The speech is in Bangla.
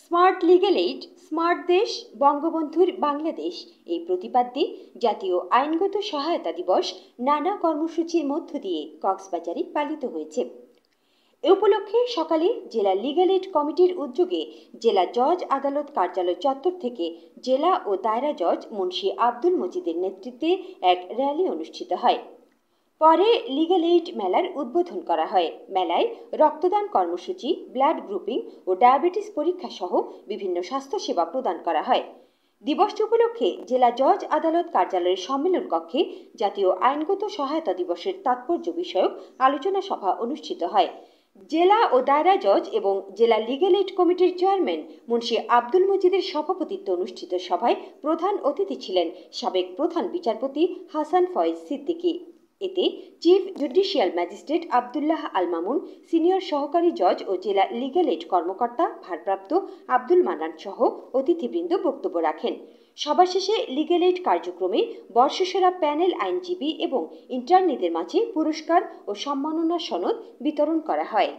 স্মার্ট লিগ্যাল এইড, স্মার্ট দেশ, বঙ্গবন্ধুর বাংলাদেশ এই প্রতিপাদ্যে জাতীয় আইনগত সহায়তা দিবস নানা কর্মসূচির মধ্য দিয়ে কক্সবাজারে পালিত হয়েছে। এ উপলক্ষে সকালে জেলা লিগ্যাল এইড কমিটির উদ্যোগে জেলা জজ আদালত কার্যালয় চত্বর থেকে জেলা ও দায়রা জজ মুন্সি আব্দুল মজিদের নেতৃত্বে এক র্যালি অনুষ্ঠিত হয়। পরে লিগ্যাল এইড মেলার উদ্বোধন করা হয়। মেলায় রক্তদান কর্মসূচি, ব্লাড গ্রুপিং ও ডায়াবেটিস পরীক্ষা সহ বিভিন্ন স্বাস্থ্যসেবা প্রদান করা হয়। দিবসটি উপলক্ষে জেলা জজ আদালত কার্যালয়ের সম্মেলন কক্ষে জাতীয় আইনগত সহায়তা দিবসের তাৎপর্য বিষয়ক আলোচনা সভা অনুষ্ঠিত হয়। জেলা ও দায়রা জজ এবং জেলা লিগ্যাল এইড কমিটির চেয়ারম্যান মুন্সি আব্দুল মজিদের সভাপতিত্বে অনুষ্ঠিত সভায় প্রধান অতিথি ছিলেন সাবেক প্রধান বিচারপতি হাসান ফয়েজ সিদ্দিকী। এতে chief judicial magistrate Abdullah Al Mamun, senior সহকারী জজ ও জেলা লিগ্যাল এইড কর্মকর্তা ভারপ্রাপ্ত আব্দুল মান্নান সহ অতিথিবৃন্দ বক্তব্য রাখেন। সভা শেষে লিগ্যাল এইড কার্যক্রমে বর্ষসেরা প্যানেল আইনজীবী এবং ইন্টার্নিদের মাঝে পুরস্কার ও সম্মাননা সনদ বিতরণ করা হয়।